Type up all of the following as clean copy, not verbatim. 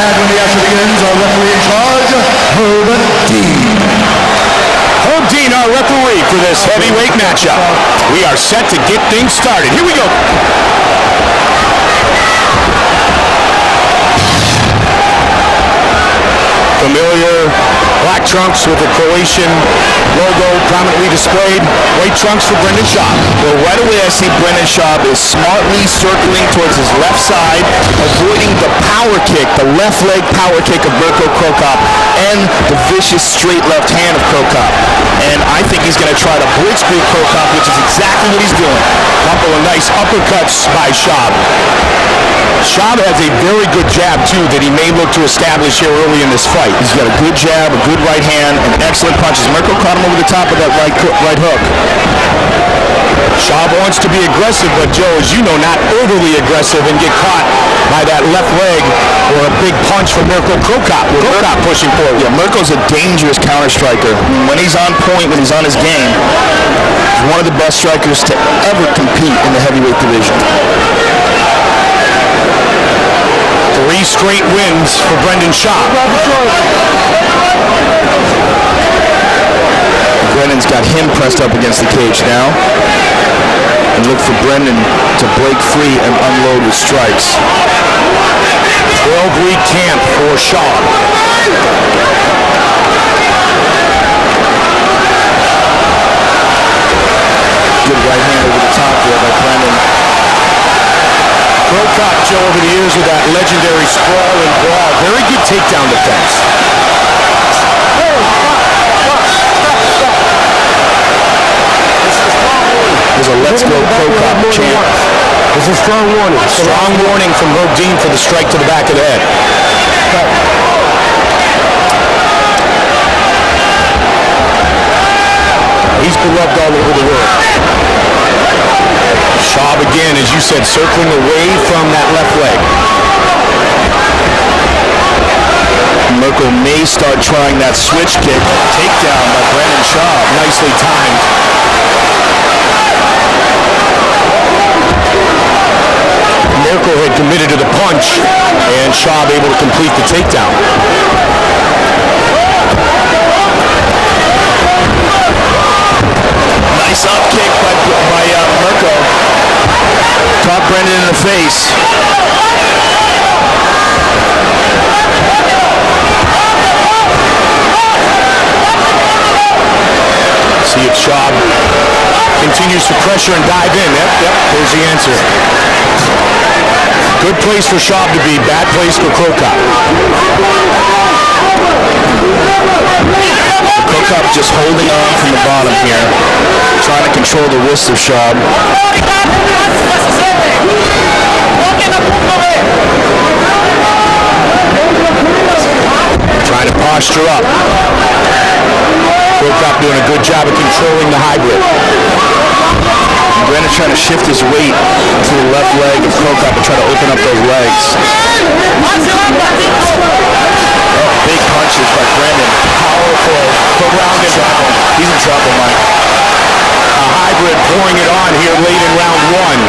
And when the action begins, our referee in charge, Herb Dean. Herb Dean, our referee for this heavyweight matchup. We are set to get things started. Here we go. Familiar black trunks with the Croatian logo prominently displayed. White trunks for Brendan Schaub. Well, right away I see Brendan Schaub is smartly circling towards his left side, avoiding the power kick, the left leg power kick of Mirko Krokop, and the vicious straight left hand of Krokop. And I think he's going to try to blitzkrieg Krokop, which is exactly what he's doing. Couple of nice uppercuts by Schaub. Schaub has a very good jab, too, that he may look to establish here early in this fight. He's got a good jab, a good right hand, and excellent punches. Mirko caught him over the top of that right hook. Schaub wants to be aggressive, but Joe, as you know, not overly aggressive and get caught by that left leg or a big punch from Mirko Krokop. Krokop pushing forward. Yeah, Mirko's a dangerous counter striker. When he's on point, when he's on his game, he's one of the best strikers to ever compete in the heavyweight division. 3 straight wins for Brendan Schaub. Brendan's got him pressed up against the cage now. And look for Brendan to break free and unload with strikes. 12-week camp for Schaub. Good right hand over the top there by Brendan. Krokop, Joe, over the years with that legendary sprawl and brawl. Very good takedown defense. There's a let's go Krokop chant. This is a strong warning. Strong warning from Herb Dean for the strike to the back of the head. He's beloved all over the world. Schaub again, as you said, circling away from that left leg. Mirko may start trying that switch kick. Takedown by Brendan Schaub. Nicely timed. Mirko had committed to the punch, and Schaub able to complete the takedown. Nice up kick by Mirko. Caught Brendan in the face. See if Schaub continues to pressure and dive in. Yep, there's the answer. Good place for Schaub to be, bad place for Krokop. Krokop just holding on from the bottom here, trying to control the wrists of Schaub. Trying to posture up. Krokop doing a good job of controlling the hybrid. Brendan trying to shift his weight to the left leg of Krokop and try to open up those legs. Oh, big punches by Brendan. Powerful. Grounded. He's in trouble, Mike. A hybrid pouring it on here late in round 1.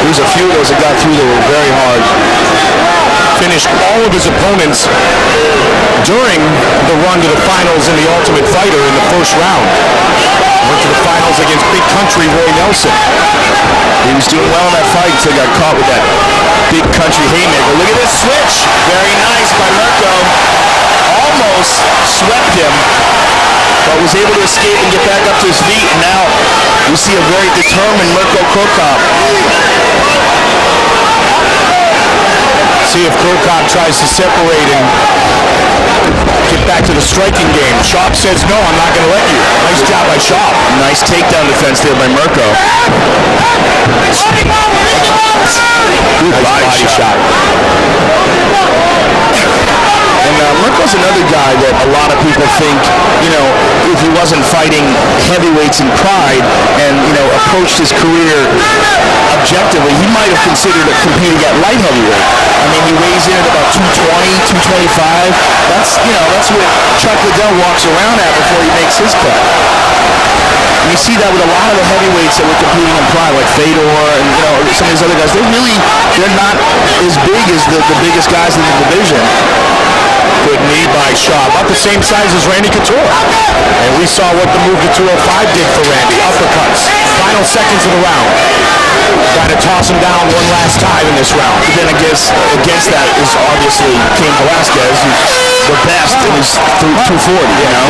There's a few of those that got through that were very hard. Finished all of his opponents during the run to the finals in the Ultimate Fighter in the first round. Went to the finals against Big Country Roy Nelson. He was doing well in that fight until he got caught with that Big Country haymaker. Look at this switch. Very nice by Mirko. Almost swept him, but was able to escape and get back up to his feet. And now we see a very determined Mirko Krokop. See if Krokop tries to separate and get back to the striking game. Schaub says, no, I'm not going to let you. Nice job by Schaub. Nice takedown defense there by Mirko. Good body shot. And Mirko's another guy that a lot of people think, if he wasn't fighting heavyweights in Pride and, approached his career objectively, he might have considered competing at light heavyweight. I mean, he weighs in at about 220, 225. That's what Chuck Liddell walks around at before he makes his cut. And you see that with a lot of the heavyweights that were competing in Pride, like Fedor and some of these other guys. They're not as big as the biggest guys in the division. Good knee by Shaw. About the same size as Randy Couture. And we saw what the move to 205 did for Randy. Uppercuts. Final seconds of the round. Trying to toss him down one last time in this round. But then against that is obviously Cain Velasquez, who's the best in his 240, you know?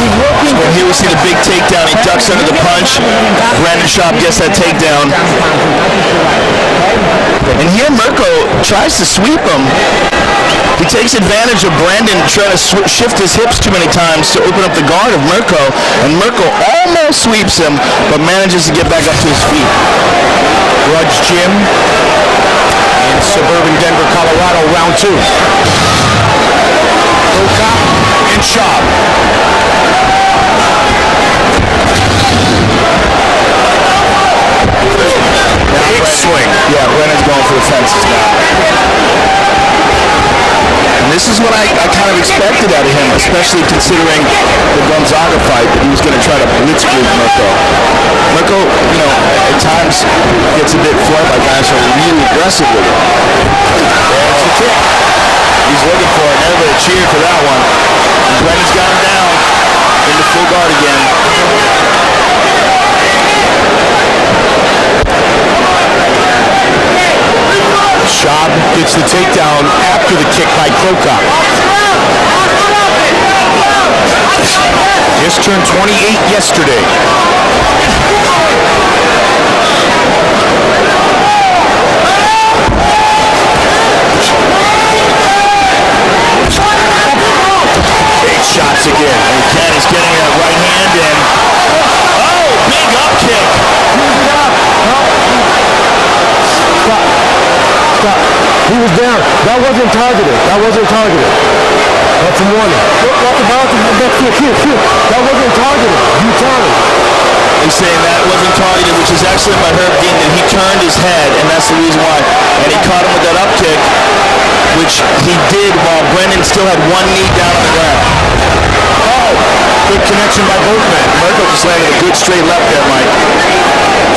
So here we see the big takedown. He ducks under the punch. Brandon Schaub gets that takedown. And here Mirko tries to sweep him. He takes advantage of Brandon trying to shift his hips too many times to open up the guard of Mirko. And Mirko almost sweeps him, but manages to get back up to his feet. Grudge Gym in suburban Denver, Colorado, round 2. Krokop and Schaub. Big swing. Yeah, Brennan's going for the fences now. And this is what I kind of expected out of him, especially considering the Gonzaga fight, that he was going to try to blitzkrieg Mirko. Mirko, you know, at times gets a bit fled by guys who are really aggressive with him. There's the kick. He's looking for it. Everybody cheered for that one. And Brennan's got him down into full guard again. Schaub gets the takedown after the kick by Krokop. Just turned 28 yesterday. Big shots again. And Ken is getting that right hand in. Oh, big up kick. Stop. He was down. That wasn't targeted. That wasn't targeted. That's a warning. That wasn't targeted. You tell me. He's saying that wasn't targeted, which is actually by Herb Dean, that he turned his head, and that's the reason why. And he caught him with that up kick, which he did while Brendan still had one knee down on the ground. Oh, good connection by both men. Mirko just landed a good straight left there, Mike.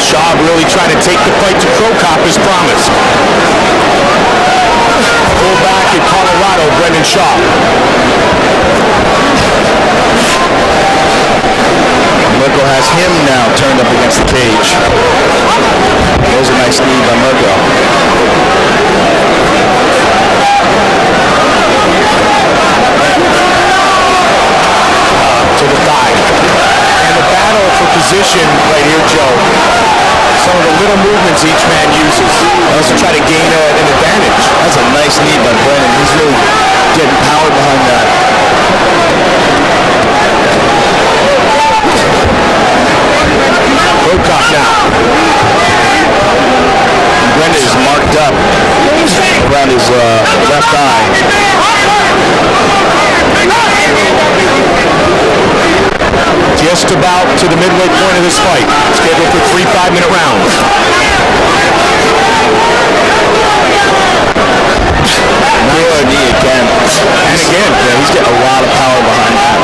Schaub really trying to take the fight to Krokop as promised. Full back in Colorado, Brendan Schaub. Mirko has him now turned up against the cage. There's a nice knee by Mirko. To the thigh. And the battle for position right here, Joe. Some of the little movements each man uses. Also try to gain an advantage. That's a nice knee by Brendan. He's really getting power behind that. Krokop now. Brendan is marked up around his left eye. Just about to the midway point of this fight. Scheduled for 3 5-minute rounds. Good knee again. And again. Yeah, he's getting a lot of power behind that.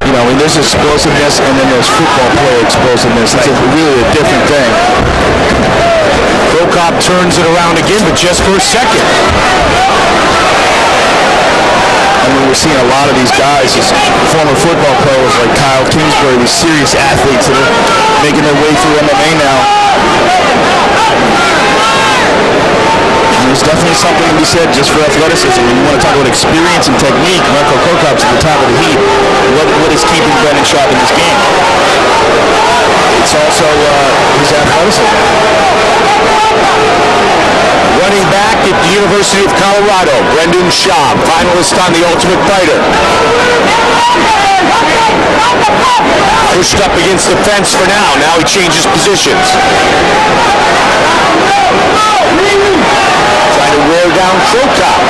You know, I mean, there's explosiveness and then there's football player explosiveness. It's really a different thing. Krokop turns it around again, but just for a second. I mean, we're seeing a lot of these guys, these former football players like Kyle Kingsbury, these serious athletes that are making their way through MMA now. And there's definitely something to be said just for athleticism. When you want to talk about experience and technique, Mirko Krokop's at the top of the heap. What is keeping Brandon Schaub in this game? It's also his athleticism. Running back at the University of Colorado, Brendan Schaub, finalist on The Ultimate Fighter. Pushed up against the fence for now. Now he changes positions. Trying to wear down Krokop.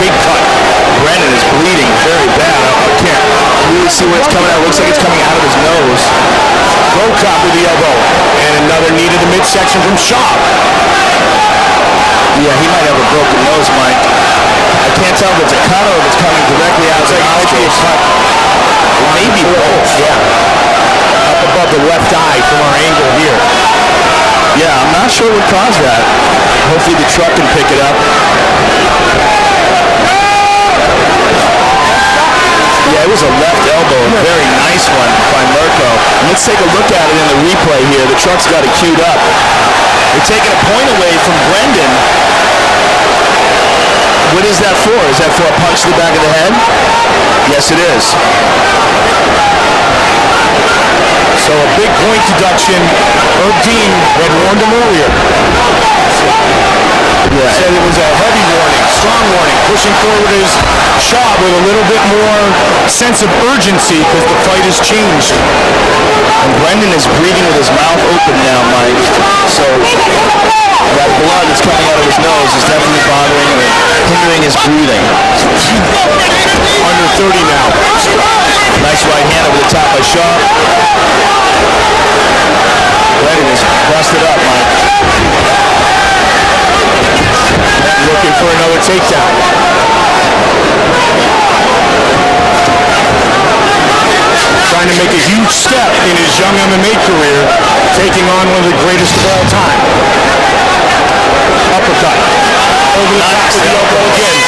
Big cut. Brendan is bleeding very bad. I can't really see where it's coming out. It looks like it's coming out of his nose. Krokop with the elbow. And another knee to the midsection from Schaub. Yeah, he might have a broken nose, Mike. I can't tell if it's a cut or if it's coming directly out of the nostrils. It may be both. Yeah. Up above left eye from our angle here. Yeah, I'm not sure what caused that. Hopefully the truck can pick it up. Yeah, it was a left elbow, a very nice one by MIRKO. And let's take a look at it in the replay here. The truck's got it queued up. They're taking a point away from Brendan. What is that for? Is that for a punch to the back of the head? Yes, it is. So a big point deduction. Herb Dean had warned him earlier. Yeah. Said it was a heavy warning, strong warning, pushing forward his Schaub with a little bit more sense of urgency because the fight has changed. And Brendan is breathing with his mouth open now, Mike. So that blood that's coming out of his nose is definitely bothering him and hindering his breathing. Under 30 now. Nice right hand over the top by Schaub. Brendan is busted up, Mike. Looking for another takedown. Trying to make a huge step in his young MMA career, taking on one of the greatest of all time. Uppercut. Over the top of the elbow again.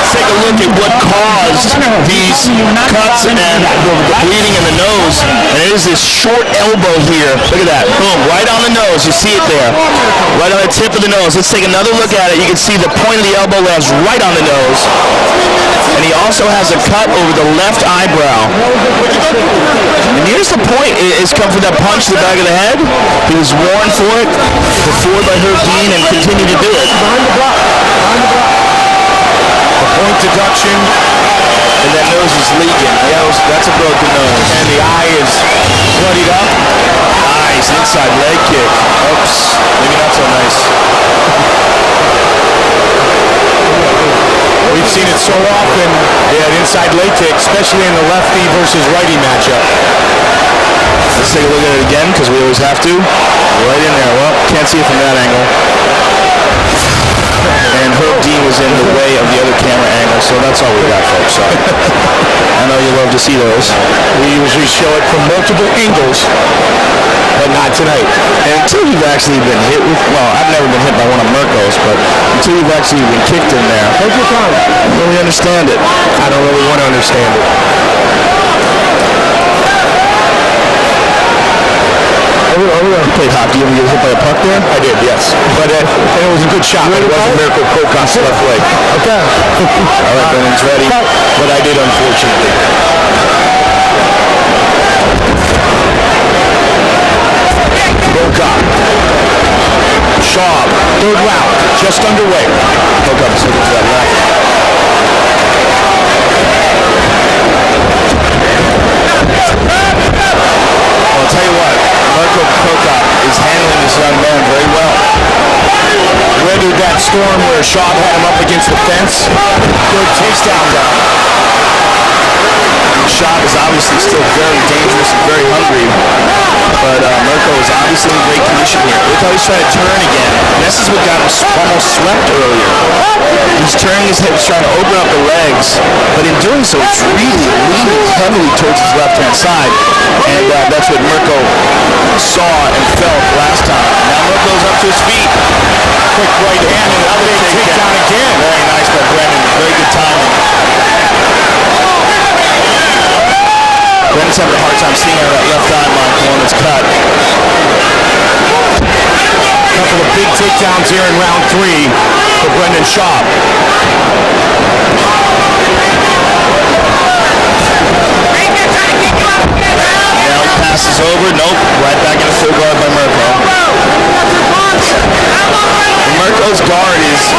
Let's take a look at what caused these cuts and the bleeding in the nose. And it is this short elbow here. Look at that. Boom. Right on the nose. You see it there. Right on the tip of the nose. Let's take another look at it. You can see the point of the elbow lands right on the nose. And he also has a cut over the left eyebrow. And here's the point. It's come from that punch to the back of the head. He was warned for it before by Herb Dean and continued to do it. The point deduction. And that nose is leaking. That's a broken nose. And the eye is bloodied up. Nice inside leg kick. Oops. Maybe not so nice. We've seen it so often, that inside leg kick, especially in the lefty versus righty matchup. Let's take a look at it again, because we always have to. Right in there. Well, can't see it from that angle. And Herb Dean was in the way of the other camera angle, so that's all we got, folks. Sorry. I know you love to see those. We usually show it from multiple angles, but not tonight. And until you've actually been hit with, well, I've never been hit by one of MIRKO's, but until you've actually been kicked in there, Take your time. I don't really understand it. I don't really want to understand it. You played hockey. You ever get hit by a puck there? I did, yes. But it was a good shot. It wasn't MIRKO Kokos left leg. Okay. All right, Brennan's ready. But I did, unfortunately. Kokos. Schaub. Third round. Just underway. Kokos looking to that left. I'll tell you what, MIRKO Kokos is handling this young man very well. Weathered that storm where Schaub had him up against the fence. Good takedown down. Schaub is obviously still very dangerous and very hungry, but MIRKO is obviously in great condition here. Look how he's trying to turn again. And this is what got him almost swept earlier. He's turning his head, he's trying to open up the legs, but in doing so, it's really leaning heavily towards his left-hand side, and that's what MIRKO saw and felt last time. Now MIRKO's up to his feet. Quick right hand and elbow takedown again. Very nice by Brendan. Very good timing. Brendan's having a hard time seeing out of that left eye, Mike, the one that's cut. A couple of big takedowns here in round 3 for Brendan Schaub. Now he passes over. Nope. Right back in a full guard by MIRKO. MIRKO's guard is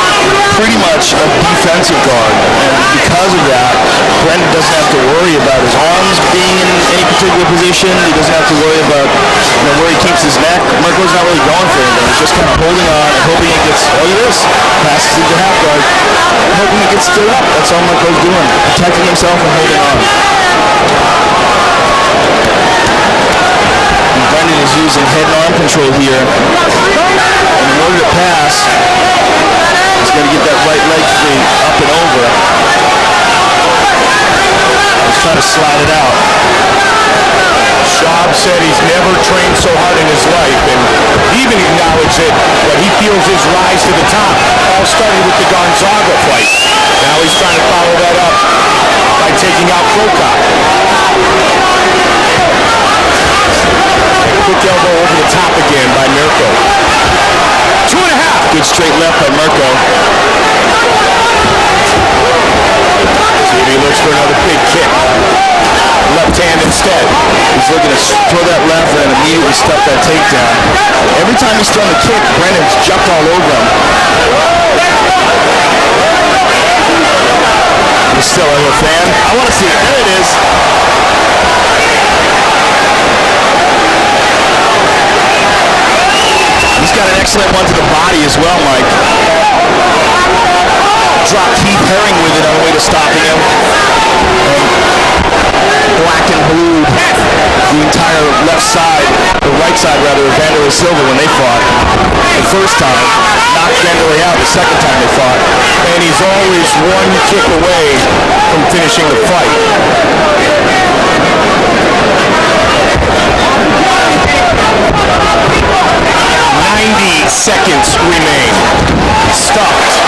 pretty much a defensive guard, and because of that, Brendan doesn't have to worry about his arms being in any particular position. He doesn't have to worry about where he keeps his neck. MIRKO's not really going for anything. He's just kind of holding on and hoping it gets, oh, look at this, passes into half guard, hoping it gets stood up. That's all MIRKO's doing, protecting himself and holding on. And Brendan is using head and arm control here. And in order to pass, he's got to get that right leg free up and over. He's trying to slide it out. Schaub said he's never knows it, but he feels his rise to the top. All started with the Gonzaga fight. Now he's trying to follow that up by taking out Krokop. Quick elbow over the top again by Mirko. 2.5. Good straight left by Mirko. See if he looks for another big kick. Left hand instead. He's looking to throw that left and immediately stuff that takedown. Every time he's thrown a kick, Brennan's jumped all over him. He's still a fan. I want to see it. There it is. He's got an excellent one to the body as well, Mike. Dropped Keith Herring with it on the way to stopping him. Black and blue the entire left side, the right side rather, of Vanderlei Silva when they fought the first time. Knocked Vanderlei out the second time they fought. And he's always one kick away from finishing the fight. 90 seconds remain. Stopped.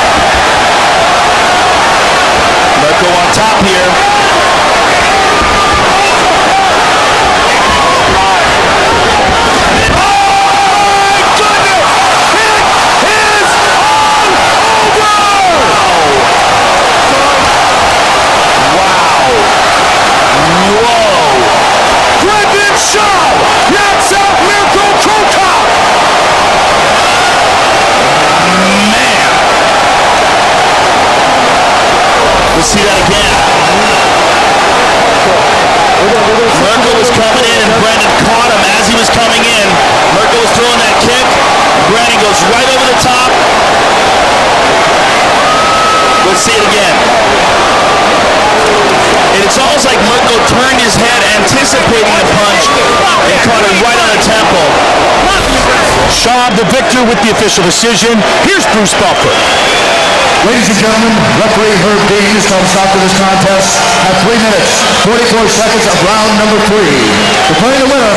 Mirko on top here. Knocks out Mirko Krokop. Man. Let's see that again. Mirko was coming in and Brendan caught him as he was coming in. Mirko was throwing that kick. Brendan goes right over the top. Let's see it again. And it's almost like Mirko turned his head anticipating the punch and caught him right on the temple. Schaub the victor with the official decision. Here's Bruce Buffer. Ladies and gentlemen, referee Herb Deans comes out to this contest at 3 minutes, 44 seconds of round number 3. Declaring the winner